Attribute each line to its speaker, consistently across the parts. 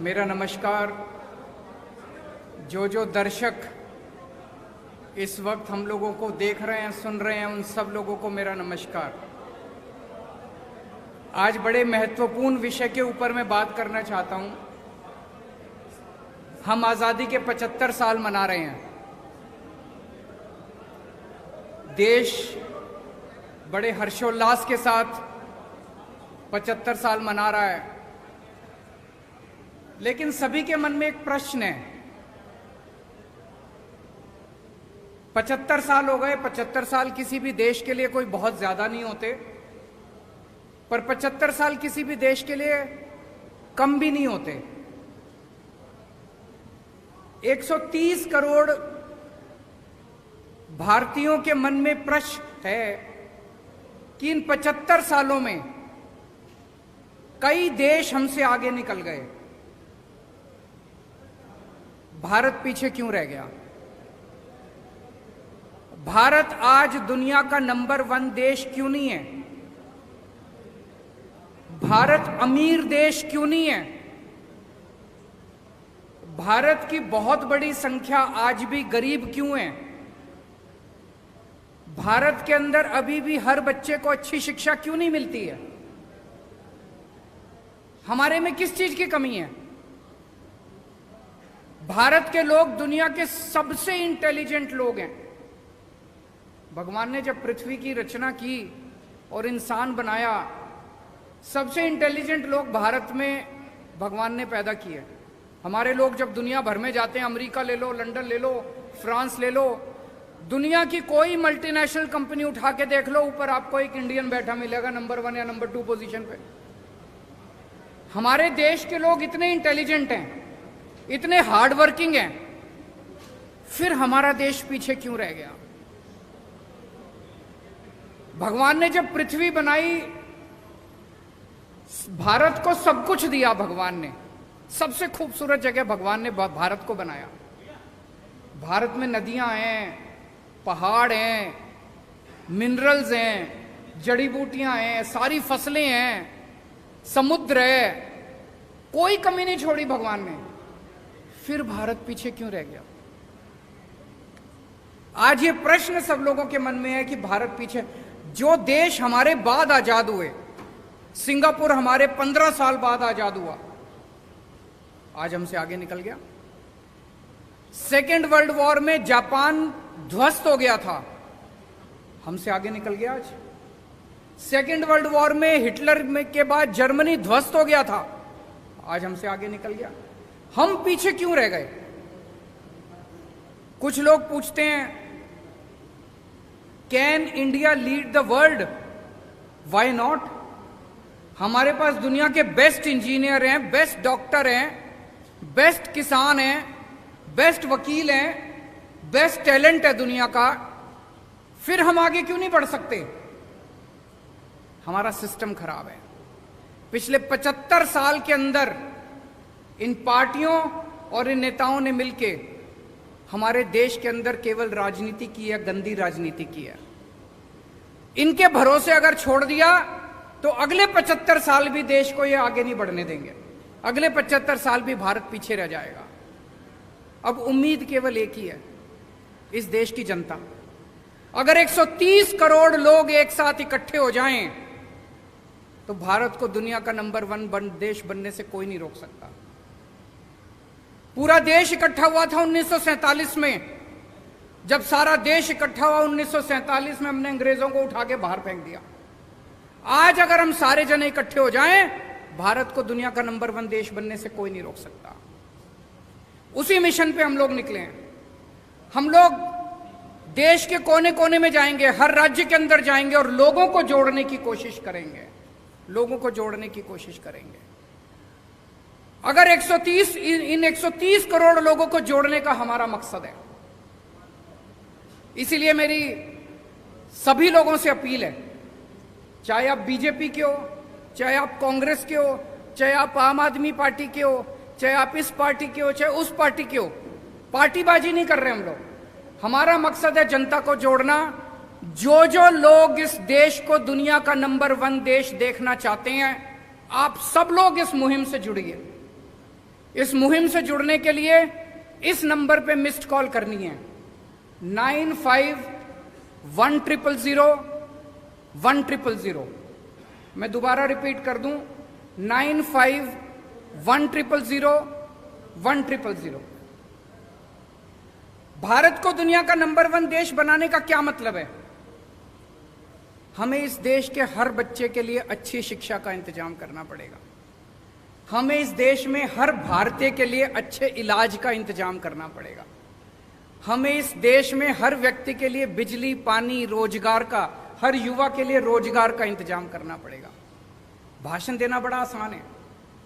Speaker 1: मेरा नमस्कार। जो दर्शक इस वक्त हम लोगों को देख रहे हैं, सुन रहे हैं, उन सब लोगों को मेरा नमस्कार। आज बड़े महत्वपूर्ण विषय के ऊपर मैं बात करना चाहता हूं। हम आज़ादी के 75 साल मना रहे हैं। देश बड़े हर्षोल्लास के साथ 75 साल मना रहा है, लेकिन सभी के मन में एक प्रश्न है। 75 साल हो गए। 75 साल किसी भी देश के लिए कोई बहुत ज्यादा नहीं होते, पर 75 साल किसी भी देश के लिए कम भी नहीं होते। 130 करोड़ भारतीयों के मन में प्रश्न है कि इन 75 सालों में कई देश हमसे आगे निकल गए, भारत पीछे क्यों रह गया? भारत आज दुनिया का नंबर 1 देश क्यों नहीं है? भारत अमीर देश क्यों नहीं है? भारत की बहुत बड़ी संख्या आज भी गरीब क्यों है? भारत के अंदर अभी भी हर बच्चे को अच्छी शिक्षा क्यों नहीं मिलती है? हमारे में किस चीज की कमी है? भारत के लोग दुनिया के सबसे इंटेलिजेंट लोग हैं। भगवान ने जब पृथ्वी की रचना की और इंसान बनाया, सबसे इंटेलिजेंट लोग भारत में भगवान ने पैदा किए। हमारे लोग जब दुनिया भर में जाते हैं, अमेरिका ले लो, लंदन ले लो, फ्रांस ले लो, दुनिया की कोई मल्टीनेशनल कंपनी उठा के देख लो, ऊपर आपको एक इंडियन बैठा मिलेगा नंबर 1 या नंबर 2 पोजीशन पे। हमारे देश के लोग इतने इंटेलिजेंट हैं, इतने हार्ड वर्किंग हैं, फिर हमारा देश पीछे क्यों रह गया? भगवान ने जब पृथ्वी बनाई, भारत को सब कुछ दिया। भगवान ने सबसे खूबसूरत जगह भगवान ने भारत को बनाया। भारत में नदियां हैं, पहाड़ हैं, मिनरल्स हैं, जड़ी बूटियां हैं, सारी फसलें हैं, समुद्र है, कोई कमी नहीं छोड़ी भगवान ने। फिर भारत पीछे क्यों रह गया? आज ये प्रश्न सब लोगों के मन में है कि भारत पीछे। जो देश हमारे बाद आजाद हुए, सिंगापुर हमारे 15 साल बाद आजाद हुआ, आज हमसे आगे निकल गया। सेकेंड वर्ल्ड वॉर में जापान ध्वस्त हो गया था, हमसे आगे निकल गया आज। सेकेंड वर्ल्ड वॉर में हिटलर के बाद जर्मनी ध्वस्त हो गया था, आज हमसे आगे निकल गया। हम पीछे क्यों रह गए? कुछ लोग पूछते हैं, can India lead the world? Why not? हमारे पास दुनिया के बेस्ट इंजीनियर हैं, बेस्ट डॉक्टर हैं, बेस्ट किसान हैं, बेस्ट वकील हैं, बेस्ट टैलेंट है दुनिया का। फिर हम आगे क्यों नहीं बढ़ सकते? हमारा सिस्टम खराब है। पिछले 75 साल के अंदर इन पार्टियों और इन नेताओं ने मिलके हमारे देश के अंदर केवल राजनीति की है, गंदी राजनीति की है। इनके भरोसे अगर छोड़ दिया तो अगले 75 साल भी देश को ये आगे नहीं बढ़ने देंगे। अगले 75 साल भी भारत पीछे रह जाएगा। अब उम्मीद केवल एक ही है, इस देश की जनता। अगर 130 करोड़ लोग एक साथ इकट्ठे हो जाएं तो भारत को दुनिया का नंबर 1 देश बनने से कोई नहीं रोक सकता। पूरा देश इकट्ठा हुआ था 1947 में। जब सारा देश इकट्ठा हुआ 1947 में, हमने अंग्रेजों को उठा के बाहर फेंक दिया। आज अगर हम सारे जने इकट्ठे हो जाएं, भारत को दुनिया का नंबर 1 देश बनने से कोई नहीं रोक सकता। उसी मिशन पे हम लोग निकले हैं। हम लोग देश के कोने कोने में जाएंगे, हर राज्य के अंदर जाएंगे और लोगों को जोड़ने की कोशिश करेंगे। लोगों को जोड़ने की कोशिश करेंगे। अगर 130 करोड़ लोगों को जोड़ने का हमारा मकसद है, इसीलिए मेरी सभी लोगों से अपील है, चाहे आप बीजेपी के हो, चाहे आप कांग्रेस के हो, चाहे आप आम आदमी पार्टी के हो, चाहे आप इस पार्टी के हो, चाहे उस पार्टी के हो, पार्टीबाजी नहीं कर रहे हम लोग। हमारा मकसद है जनता को जोड़ना। जो लोग इस देश को दुनिया का नंबर 1 देश देखना चाहते हैं, आप सब लोग इस मुहिम से जुड़िए। इस मुहिम से जुड़ने के लिए इस नंबर पे मिस्ड कॉल करनी है 95100100 मैं दोबारा रिपीट कर दूं 95100100 भारत को दुनिया का नंबर 1 देश बनाने का क्या मतलब है? हमें इस देश के हर बच्चे के लिए अच्छी शिक्षा का इंतजाम करना पड़ेगा। हमें इस देश में हर भारतीय के लिए अच्छे इलाज का इंतजाम करना पड़ेगा। हमें इस देश में हर व्यक्ति के लिए बिजली, पानी, रोजगार का, हर युवा के लिए रोजगार का इंतजाम करना पड़ेगा। भाषण देना बड़ा आसान है,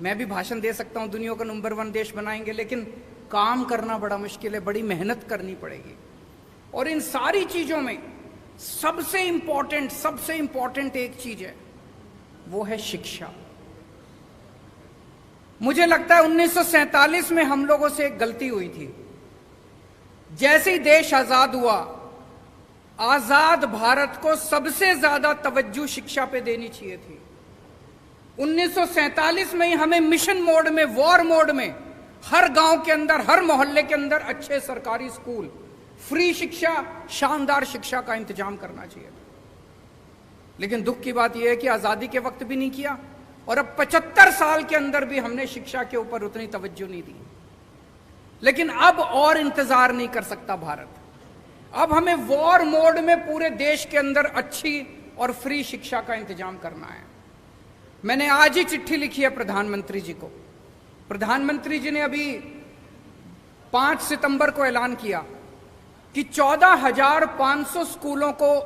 Speaker 1: मैं भी भाषण दे सकता हूं दुनिया का नंबर 1 देश बनाएंगे, लेकिन काम करना बड़ा मुश्किल है, बड़ी मेहनत करनी पड़ेगी। और इन सारी चीजों में सबसे इंपॉर्टेंट एक चीज है, वो है शिक्षा। मुझे लगता है 1947 में हम लोगों से एक गलती हुई थी। जैसे ही देश आजाद हुआ, आजाद भारत को सबसे ज्यादा तवज्जो शिक्षा पे देनी चाहिए थी। 1947 में ही हमें मिशन मोड में, वॉर मोड में हर गांव के अंदर, हर मोहल्ले के अंदर अच्छे सरकारी स्कूल, फ्री शिक्षा, शानदार शिक्षा का इंतजाम करना चाहिए था। लेकिन दुख की बात यह है कि आजादी के वक्त भी नहीं किया और अब 75 साल के अंदर भी हमने शिक्षा के ऊपर उतनी तवज्जो नहीं दी। लेकिन अब और इंतजार नहीं कर सकता भारत। अब हमें वॉर मोड में पूरे देश के अंदर अच्छी और फ्री शिक्षा का इंतजाम करना है। मैंने आज ही चिट्ठी लिखी है प्रधानमंत्री जी को। प्रधानमंत्री जी ने अभी 5 सितंबर को ऐलान किया कि 14,500 स्कूलों को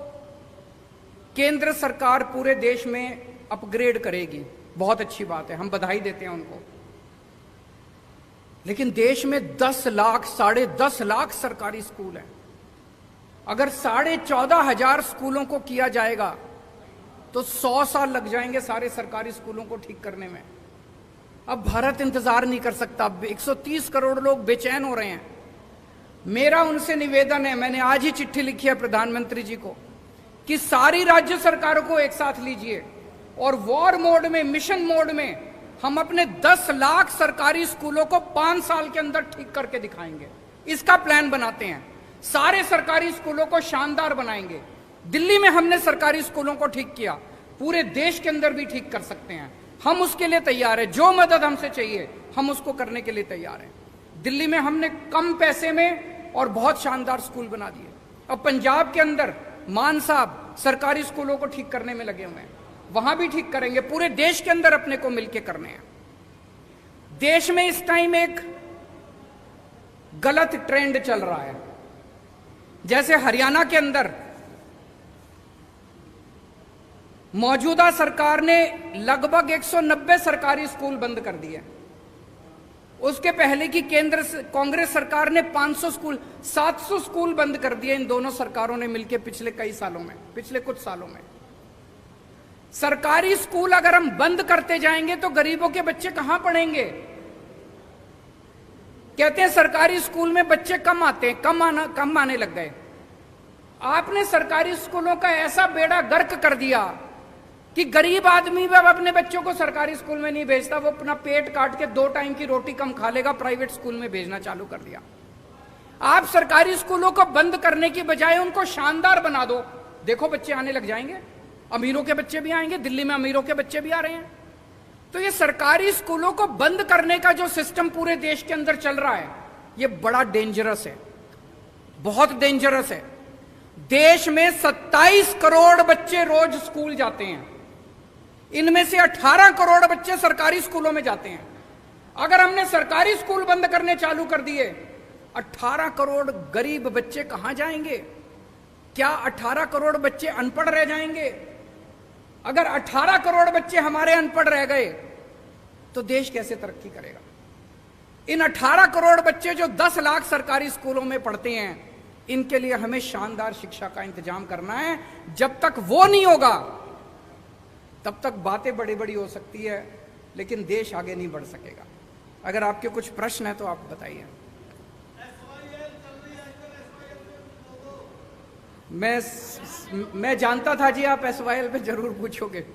Speaker 1: केंद्र सरकार पूरे देश में अपग्रेड करेगी। बहुत अच्छी बात है, हम बधाई देते हैं उनको। लेकिन देश में 10 लाख, 10.5 लाख सरकारी स्कूल हैं। अगर 14,500 स्कूलों को किया जाएगा तो 100 साल लग जाएंगे सारे सरकारी स्कूलों को ठीक करने में। अब भारत इंतजार नहीं कर सकता। 130 करोड़ लोग बेचैन हो रहे हैं। मेरा उनसे निवेदन है, मैंने आज ही चिट्ठी लिखी है प्रधानमंत्री जी को, कि सारी राज्य सरकारों को एक साथ लीजिए और वॉर मोड में, मिशन मोड में हम अपने 10 लाख सरकारी स्कूलों को 5 साल के अंदर ठीक करके दिखाएंगे। इसका प्लान बनाते हैं। सारे सरकारी स्कूलों को शानदार बनाएंगे। दिल्ली में हमने सरकारी स्कूलों को ठीक किया, पूरे देश के अंदर भी ठीक कर सकते हैं। हम उसके लिए तैयार हैं। जो मदद हमसे चाहिए हम उसको करने के लिए तैयार हैं। दिल्ली में हमने कम पैसे में और बहुत शानदार स्कूल बना दिए। अब पंजाब के अंदर मान साहब सरकारी स्कूलों को ठीक करने में लगे हुए हैं, वहां भी ठीक करेंगे। पूरे देश के अंदर अपने को मिलकर करने हैं। देश में इस टाइम एक गलत ट्रेंड चल रहा है। जैसे हरियाणा के अंदर मौजूदा सरकार ने लगभग 190 सरकारी स्कूल बंद कर दिए। उसके पहले की केंद्र कांग्रेस सरकार ने 500 स्कूल, 700 स्कूल बंद कर दिए। इन दोनों सरकारों ने मिलकर पिछले कुछ सालों में। सरकारी स्कूल अगर हम बंद करते जाएंगे तो गरीबों के बच्चे कहां पढ़ेंगे? कहते हैं सरकारी स्कूल में बच्चे कम आते हैं, कम आने लग गए। आपने सरकारी स्कूलों का ऐसा बेड़ा गर्क कर दिया कि गरीब आदमी अब अपने बच्चों को सरकारी स्कूल में नहीं भेजता। वो अपना पेट काट के 2 टाइम की रोटी कम खा लेगा, प्राइवेट स्कूल में भेजना चालू कर दिया। आप सरकारी स्कूलों को बंद करने की बजाय उनको शानदार बना दो। देखो बच्चे आने लग जाएंगे, अमीरों के बच्चे भी आएंगे। दिल्ली में अमीरों के बच्चे भी आ रहे हैं। तो ये सरकारी स्कूलों को बंद करने का जो सिस्टम पूरे देश के अंदर चल रहा है, ये बड़ा डेंजरस है, बहुत डेंजरस है। देश में 27 करोड़ बच्चे रोज स्कूल जाते हैं। इनमें से 18 करोड़ बच्चे सरकारी स्कूलों में जाते हैं। अगर हमने सरकारी स्कूल बंद करने चालू कर दिए, 18 करोड़ गरीब बच्चे कहां जाएंगे? क्या 18 करोड़ बच्चे अनपढ़ रह जाएंगे? अगर 18 करोड़ बच्चे हमारे अनपढ़ रह गए तो देश कैसे तरक्की करेगा? इन 18 करोड़ बच्चे जो 10 लाख सरकारी स्कूलों में पढ़ते हैं, इनके लिए हमें शानदार शिक्षा का इंतजाम करना है। जब तक वो नहीं होगा तब तक बातें बड़ी बड़ी हो सकती है, लेकिन देश आगे नहीं बढ़ सकेगा। अगर आपके कुछ प्रश्न है तो आप बताइए। मैं जानता था जी आप SYL पे जरूर पूछोगे।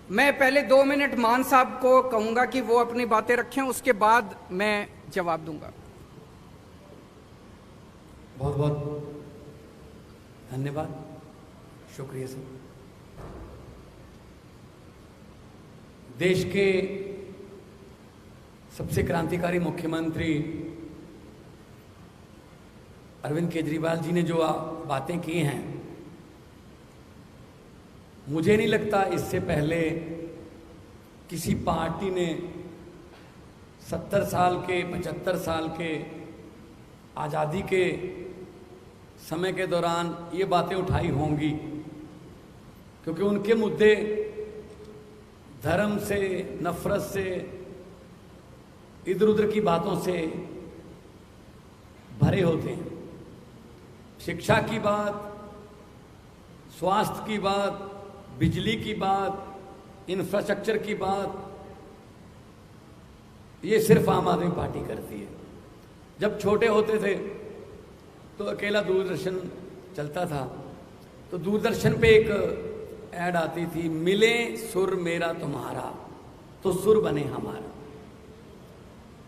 Speaker 1: मैं पहले 2 मिनट मान साहब को कहूंगा कि वो अपनी बातें रखें, उसके बाद मैं जवाब दूंगा।
Speaker 2: बहुत बहुत धन्यवाद, शुक्रिया सर। देश के सबसे क्रांतिकारी मुख्यमंत्री अरविंद केजरीवाल जी ने जो बातें की हैं, मुझे नहीं लगता इससे पहले किसी पार्टी ने 70 साल के 75 साल के आज़ादी के समय के दौरान ये बातें उठाई होंगी, क्योंकि उनके मुद्दे धर्म से, नफरत से, इधर उधर की बातों से भरे होते हैं। शिक्षा की बात, स्वास्थ्य की बात, बिजली की बात, इंफ्रास्ट्रक्चर की बात, ये सिर्फ आम आदमी पार्टी करती है। जब छोटे होते थे तो अकेला दूरदर्शन चलता था, तो दूरदर्शन पे एक ऐड आती थी, मिले सुर मेरा तुम्हारा तो सुर बने हमारा।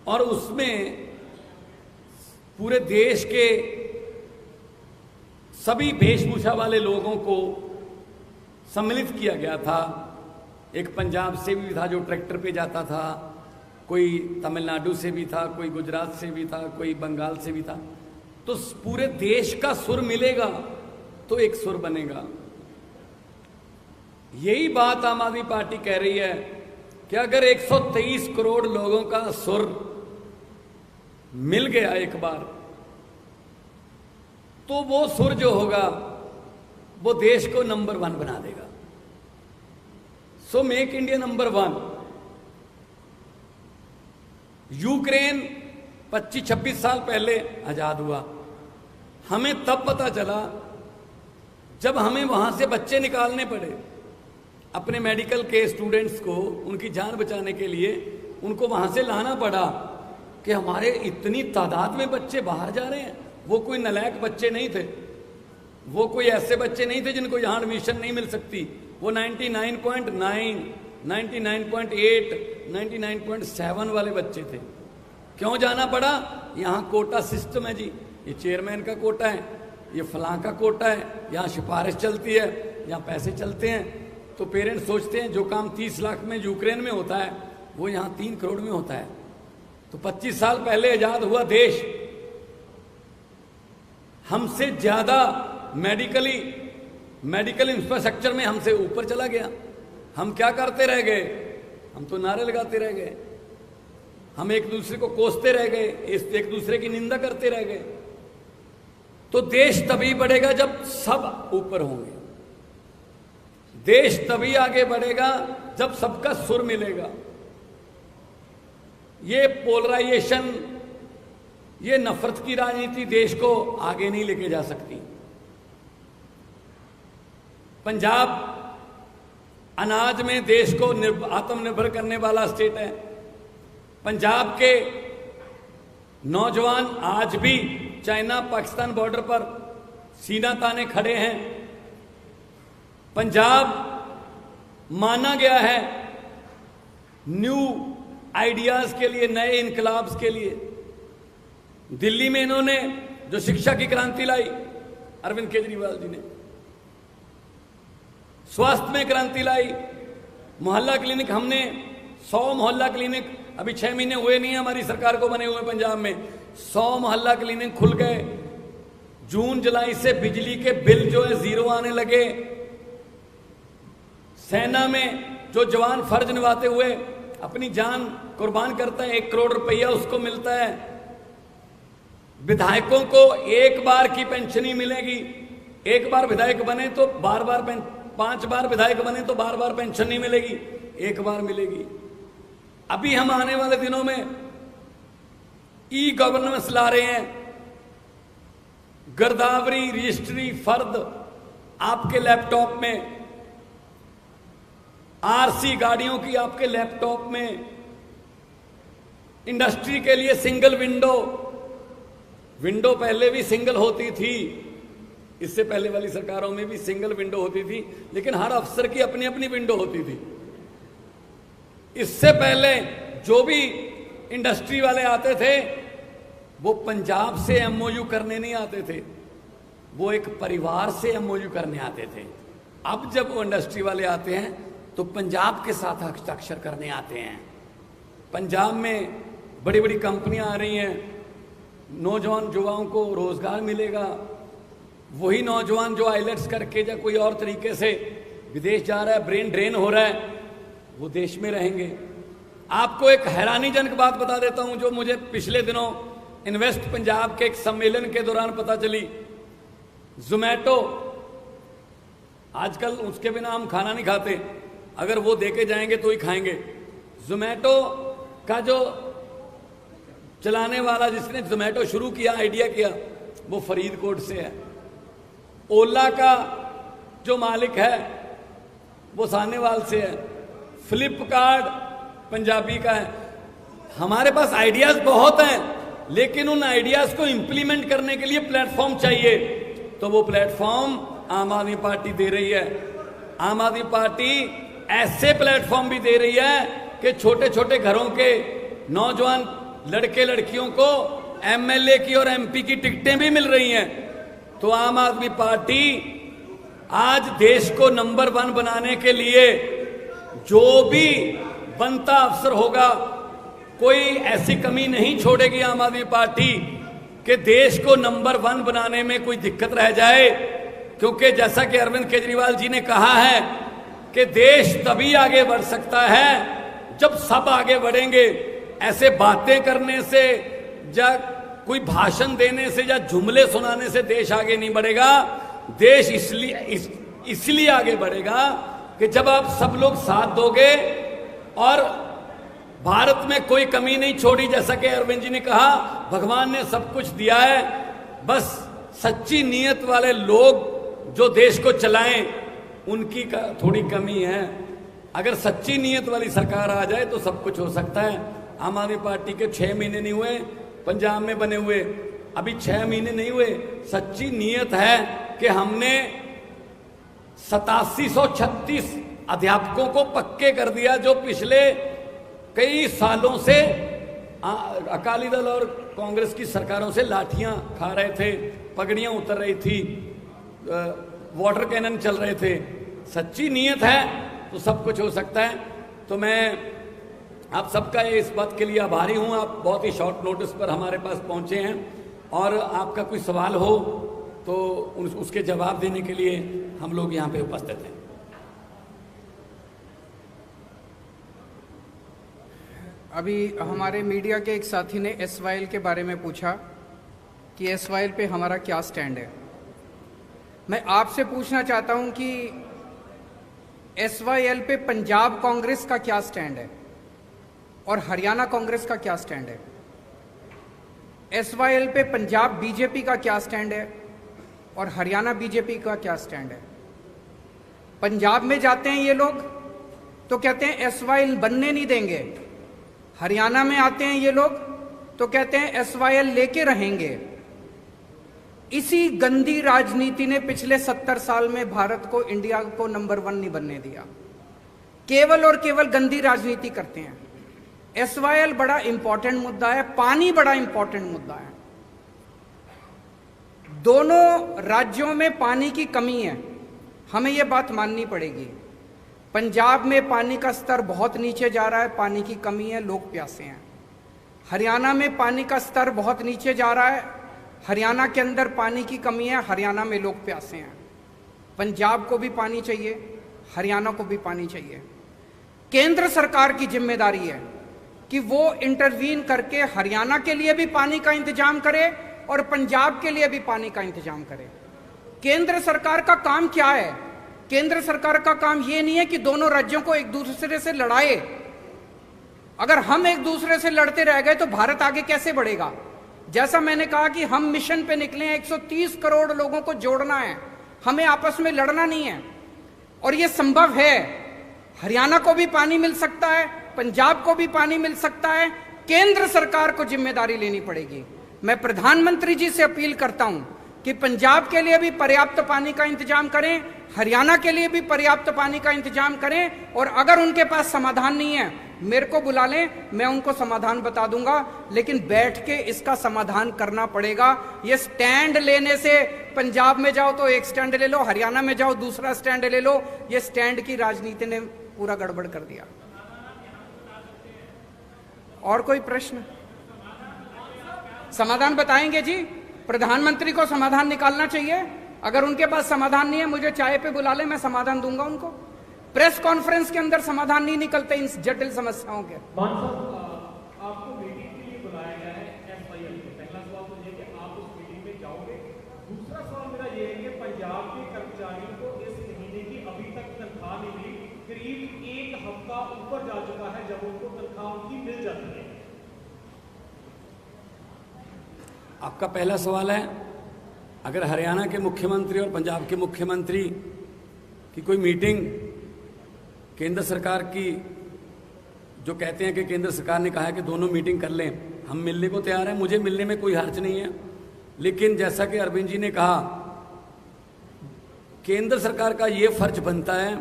Speaker 2: और उसमें पूरे देश के सभी वेशभूषा वाले लोगों को सम्मिलित किया गया था। एक पंजाब से भी था जो ट्रैक्टर पे जाता था, कोई तमिलनाडु से भी था, कोई गुजरात से भी था, कोई बंगाल से भी था। तो पूरे देश का सुर मिलेगा तो एक सुर बनेगा। यही बात आम आदमी पार्टी कह रही है कि अगर 123 करोड़ लोगों का सुर मिल गया एक बार, तो वो सुर जो होगा वो देश को नंबर 1 बना देगा। So make India number 1। Ukraine 25-26 साल पहले आजाद हुआ। हमें तब पता चला जब हमें वहां से बच्चे निकालने पड़े, अपने मेडिकल के स्टूडेंट्स को उनकी जान बचाने के लिए उनको वहां से लाना पड़ा कि हमारे इतनी तादाद में बच्चे बाहर जा रहे हैं। वो कोई नालायक बच्चे नहीं थे, वो कोई ऐसे बच्चे नहीं थे जिनको यहां एडमिशन नहीं मिल सकती। वो 99.9, 99.8, 99.7 वाले बच्चे थे। क्यों जाना पड़ा? यहाँ कोटा सिस्टम है जी, ये चेयरमैन का कोटा है, ये फलां का कोटा है, यहाँ सिफारिश चलती है, यहाँ पैसे चलते हैं। तो पेरेंट्स सोचते हैं जो काम 30 लाख में यूक्रेन में होता है वो यहाँ 3 करोड़ में होता है। तो 25 साल पहले आजाद हुआ देश हमसे ज्यादा मेडिकल इंफ्रास्ट्रक्चर में हमसे ऊपर चला गया। हम क्या करते रह गए? हम तो नारे लगाते रह गए, हम एक दूसरे को कोसते रह गए, एक दूसरे की निंदा करते रह गए। तो देश तभी बढ़ेगा जब सब ऊपर होंगे, देश तभी आगे बढ़ेगा जब सबका सुर मिलेगा। ये पोलराइजेशन, ये नफरत की राजनीति देश को आगे नहीं लेके जा सकती। पंजाब अनाज में देश को आत्मनिर्भर करने वाला स्टेट है। पंजाब के नौजवान आज भी चाइना पाकिस्तान बॉर्डर पर सीना ताने खड़े हैं। पंजाब माना गया है न्यू आइडियाज के लिए, नए इनकलाब्स के लिए। दिल्ली में इन्होंने जो शिक्षा की क्रांति लाई अरविंद केजरीवाल जी ने, स्वास्थ्य में क्रांति लाई, मोहल्ला क्लिनिक, हमने 100 मोहल्ला क्लिनिक, अभी 6 महीने हुए नहीं है हमारी सरकार को बने हुए पंजाब में, 100 मोहल्ला क्लिनिक खुल गए। जून जुलाई से बिजली के बिल जो है 0 आने लगे। सेना में जो जवान फर्ज निभाते हुए अपनी जान कुर्बान करता है, 1 करोड़ रुपया उसको मिलता है। विधायकों को 1 बार की पेंशन ही मिलेगी। 1 बार विधायक बने तो बार 5 बार विधायक बने तो बार पेंशन नहीं मिलेगी, 1 बार मिलेगी। अभी हम आने वाले दिनों में ई गवर्नेंस ला रहे हैं। गिरदावरी रजिस्ट्री फर्द आपके लैपटॉप में, आरसी गाड़ियों की आपके लैपटॉप में, इंडस्ट्री के लिए सिंगल विंडो पहले भी सिंगल होती थी, इससे पहले वाली सरकारों में भी सिंगल विंडो होती थी, लेकिन हर अफसर की अपनी अपनी विंडो होती थी। इससे पहले जो भी इंडस्ट्री वाले आते थे वो पंजाब से एमओयू करने नहीं आते थे, वो एक परिवार से एमओयू करने आते थे। अब जब वो इंडस्ट्री वाले आते हैं तो पंजाब के साथ हस्ताक्षर करने आते हैं। पंजाब में बड़ी बड़ी कंपनियां आ रही हैं, नौजवान युवाओं को रोजगार मिलेगा। वही नौजवान जो आइलेट्स करके या कोई और तरीके से विदेश जा रहा है, ब्रेन ड्रेन हो रहा है, वो देश में रहेंगे। आपको एक हैरानीजनक बात बता देता हूं जो मुझे पिछले दिनों इन्वेस्ट पंजाब के एक सम्मेलन के दौरान पता चली। जोमैटो, आजकल उसके बिना हम खाना नहीं खाते, अगर वो देके जाएंगे तो ही खाएंगे। जोमैटो का जो चलाने वाला, जिसने जोमैटो शुरू किया, आइडिया किया, वो फरीदकोट से है। ओला का जो मालिक है वो सानेवाल से है। फ्लिपकार्ट पंजाबी का है। हमारे पास आइडियाज बहुत हैं, लेकिन उन आइडियाज को इंप्लीमेंट करने के लिए प्लेटफॉर्म चाहिए, तो वो प्लेटफॉर्म आम आदमी पार्टी दे रही है। आम आदमी पार्टी ऐसे प्लेटफॉर्म भी दे रही है कि छोटे छोटे घरों के नौजवान लड़के लड़कियों को एमएलए की और एमपी की टिकटें भी मिल रही हैं। तो आम आदमी पार्टी आज देश को नंबर 1 बनाने के लिए जो भी बनता अफसर होगा, कोई ऐसी कमी नहीं छोड़ेगी आम आदमी पार्टी कि देश को नंबर 1 बनाने में कोई दिक्कत रह जाए। क्योंकि जैसा कि अरविंद केजरीवाल जी ने कहा है कि देश तभी आगे बढ़ सकता है जब सब आगे बढ़ेंगे। ऐसे बातें करने से या कोई भाषण देने से या जुमले सुनाने से देश आगे नहीं बढ़ेगा। देश इसलिए आगे बढ़ेगा कि जब आप सब लोग साथ दोगे और भारत में कोई कमी नहीं छोड़ी। जैसा कि अरविंद जी ने कहा, भगवान ने सब कुछ दिया है, बस सच्ची नीयत वाले लोग जो देश को चलाएं उनकी थोड़ी कमी है। अगर सच्ची नीयत वाली सरकार आ जाए तो सब कुछ हो सकता है। आम आदमी पार्टी के 6 महीने नहीं हुए पंजाब में बने हुए, अभी 6 महीने नहीं हुए। सच्ची नीयत है कि हमने 8736 अध्यापकों को पक्के कर दिया जो पिछले कई सालों से अकाली दल और कांग्रेस की सरकारों से लाठियां खा रहे थे, पगड़ियां उतर रही थी, वाटर कैनन चल रहे थे। सच्ची नीयत है तो सब कुछ हो सकता है। तो मैं आप सबका इस बात के लिए आभारी हूं। आप बहुत ही शॉर्ट नोटिस पर हमारे पास पहुंचे हैं और आपका कोई सवाल हो तो उसके जवाब देने के लिए हम लोग यहां पे उपस्थित हैं।
Speaker 1: अभी हमारे मीडिया के एक साथी ने एसवाईएल के बारे में पूछा कि एसवाईएल पे हमारा क्या स्टैंड है। मैं आपसे पूछना चाहता हूं कि एसवाईएल पे पंजाब कांग्रेस का क्या स्टैंड है और हरियाणा कांग्रेस का क्या स्टैंड है। एसवाईएल पे पंजाब बीजेपी का क्या स्टैंड है और हरियाणा बीजेपी का क्या स्टैंड है। पंजाब में जाते हैं ये लोग तो कहते हैं एसवाईएल बनने नहीं देंगे, हरियाणा में आते हैं ये लोग तो कहते हैं एसवाईएल लेके रहेंगे। इसी गंदी राजनीति ने पिछले 70 साल में भारत को, इंडिया को नंबर 1 नहीं बनने दिया। केवल और केवल गंदी राजनीति करते हैं। एसवाईएल बड़ा इंपॉर्टेंट मुद्दा है, पानी बड़ा इंपॉर्टेंट मुद्दा है। दोनों राज्यों में पानी की कमी है, हमें यह बात माननी पड़ेगी। पंजाब में पानी का स्तर बहुत नीचे जा रहा है, पानी की कमी है, लोग प्यासे हैं। हरियाणा में पानी का स्तर बहुत नीचे जा रहा है, हरियाणा के अंदर पानी की कमी है, हरियाणा में लोग प्यासे हैं। पंजाब को भी पानी चाहिए, हरियाणा को भी पानी चाहिए। केंद्र सरकार की जिम्मेदारी है कि वो इंटरवीन करके हरियाणा के लिए भी पानी का इंतजाम करे और पंजाब के लिए भी पानी का इंतजाम करे। केंद्र सरकार का काम क्या है? केंद्र सरकार का काम ये नहीं है कि दोनों राज्यों को एक दूसरे से लड़ाए। अगर हम एक दूसरे से लड़ते रह गए तो भारत आगे कैसे बढ़ेगा? जैसा मैंने कहा कि हम मिशन पे निकले हैं, 130 करोड़ लोगों को जोड़ना है, हमें आपस में लड़ना नहीं है और ये संभव है। हरियाणा को भी पानी मिल सकता है, पंजाब को भी पानी मिल सकता है। केंद्र सरकार को जिम्मेदारी लेनी पड़ेगी। मैं प्रधानमंत्री जी से अपील करता हूं कि पंजाब के लिए भी पर्याप्त पानी का इंतजाम करें, हरियाणा के लिए भी पर्याप्त पानी का इंतजाम करें और अगर उनके पास समाधान नहीं है मेरे को बुला लें, मैं उनको समाधान बता दूंगा, लेकिन बैठ के इसका समाधान करना पड़ेगा। ये स्टैंड लेने से, पंजाब में जाओ तो एक स्टैंड ले लो, हरियाणा में जाओ दूसरा स्टैंड ले लो, ये स्टैंड की राजनीति ने पूरा गड़बड़ कर दिया। और कोई प्रश्न? समाधान बताएंगे जी, प्रधानमंत्री को समाधान निकालना चाहिए। अगर उनके पास समाधान नहीं है, मुझे चाय पे बुला ले, मैं समाधान दूंगा उनको। प्रेस कॉन्फ्रेंस के अंदर समाधान नहीं निकलते इन जटिल समस्याओं के।
Speaker 3: आपको मीटिंग के लिए बुलाया गया है एसवाईएल में। पहला सवाल तो ये कि आप उस मीटिंग में जाओगे। दूसरा सवाल मेरा ये है कि पंजाब के कर्मचारियों को इस महीने की अभी तक तनख्वाह नहीं मिली। करीब एक हफ्ता ऊपर जा चुका है जब उनको तनख्वाह उनकी मिल जाती है।
Speaker 2: आपका पहला सवाल है, अगर हरियाणा के मुख्यमंत्री और पंजाब के मुख्यमंत्री की कोई मीटिंग केंद्र सरकार की, जो कहते हैं कि केंद्र सरकार ने कहा है कि दोनों मीटिंग कर लें, हम मिलने को तैयार हैं, मुझे मिलने में कोई हर्ज नहीं है। लेकिन जैसा कि अरविंद जी ने कहा, केंद्र सरकार का ये फर्ज बनता है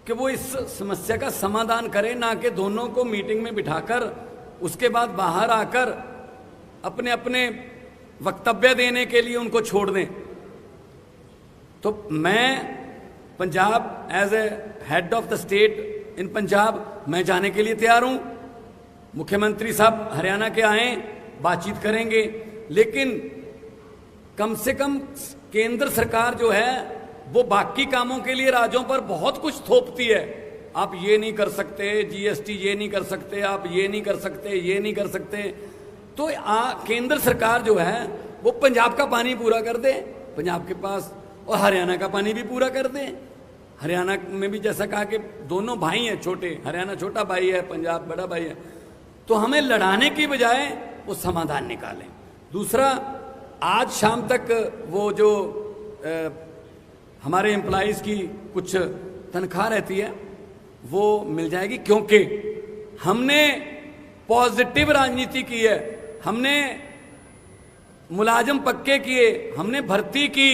Speaker 2: कि वो इस समस्या का समाधान करे, ना कि दोनों को मीटिंग में बिठाकर उसके बाद बाहर आकर अपने अपने वक्तव्य देने के लिए उनको छोड़ दें। तो मैं Punjab as a head of the state in Punjab, मैं जाने के लिए तैयार हूं। मुख्यमंत्री साहब हरियाणा के आए, बातचीत करेंगे, लेकिन कम से कम केंद्र सरकार जो है वो बाकी कामों के लिए राज्यों पर बहुत कुछ थोपती है। आप ये नहीं कर सकते, जीएसटी ये नहीं कर सकते, आप ये नहीं कर सकते, ये नहीं कर सकते। तो केंद्र सरकार जो है वो पंजाब का पानी पूरा कर दे पंजाब के पास, और हरियाणा का पानी भी पूरा कर दे। हरियाणा में भी जैसा कहा कि दोनों भाई हैं छोटे, हरियाणा छोटा भाई है, पंजाब बड़ा भाई है। तो हमें लड़ाने की बजाय वो समाधान निकालें। दूसरा, आज शाम तक वो जो हमारे एम्प्लॉइज की कुछ तनख्वाह रहती है वो मिल जाएगी, क्योंकि हमने पॉजिटिव राजनीति की है, हमने मुलाजिम पक्के किए, हमने भर्ती की,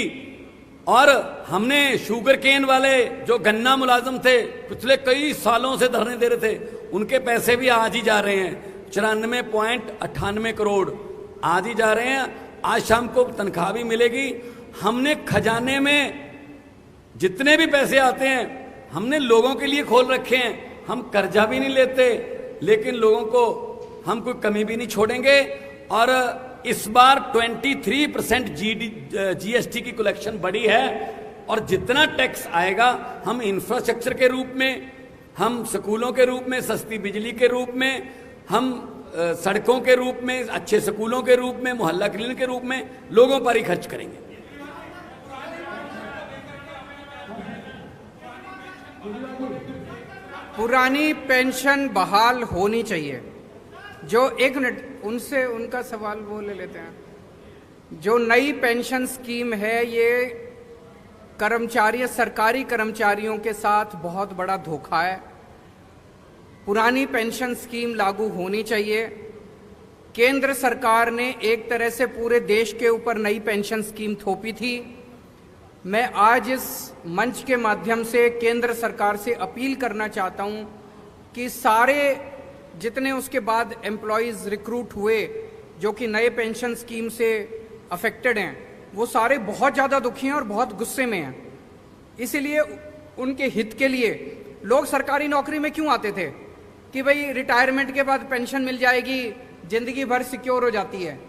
Speaker 2: और हमने शुगर केन वाले जो गन्ना मुलाजिम थे पिछले कई सालों से धरने दे रहे थे, उनके पैसे भी आज ही जा रहे हैं। 94.98 करोड़ आज ही जा रहे हैं। आज शाम को तनख्वाह भी मिलेगी। हमने खजाने में जितने भी पैसे आते हैं हमने लोगों के लिए खोल रखे हैं। हम कर्जा भी नहीं लेते, लेकिन लोगों को हम कोई कमी भी नहीं छोड़ेंगे। और इस बार 23% जीएसटी की कलेक्शन बढ़ी है, और जितना टैक्स आएगा हम इंफ्रास्ट्रक्चर के रूप में, हम स्कूलों के रूप में, सस्ती बिजली के रूप में, हम सड़कों के रूप में, अच्छे स्कूलों के रूप में, मोहल्ला क्लिनिक के रूप में लोगों पर ही खर्च करेंगे।
Speaker 1: पुरानी पेंशन बहाल होनी चाहिए। जो, एक मिनट, उनसे उनका सवाल वो ले लेते हैं। जो नई पेंशन स्कीम है ये कर्मचारी, सरकारी कर्मचारियों के साथ बहुत बड़ा धोखा है। पुरानी पेंशन स्कीम लागू होनी चाहिए। केंद्र सरकार ने एक तरह से पूरे देश के ऊपर नई पेंशन स्कीम थोपी थी। मैं आज इस मंच के माध्यम से केंद्र सरकार से अपील करना चाहता हूं कि सारे जितने उसके बाद एम्प्लॉयज रिक्रूट हुए जो कि नए पेंशन स्कीम से अफेक्टेड हैं, वो सारे बहुत ज़्यादा दुखी हैं और बहुत गुस्से में हैं। इसीलिए उनके हित के लिए लोग सरकारी नौकरी में क्यों आते थे कि भाई रिटायरमेंट के बाद पेंशन मिल जाएगी, जिंदगी भर सिक्योर हो जाती है।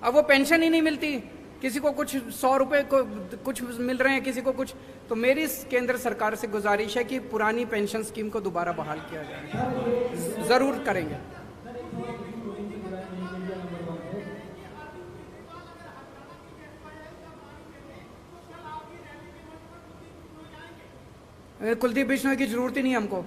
Speaker 1: अब वो पेंशन ही नहीं मिलती, किसी को कुछ 100 रुपए को कुछ मिल रहे हैं, किसी को कुछ। तो मेरी केंद्र सरकार से गुजारिश है कि पुरानी पेंशन स्कीम को दोबारा बहाल किया जाए। जरूर करेंगे। कुलदीप बिश्नोई की जरूरत ही नहीं हमको।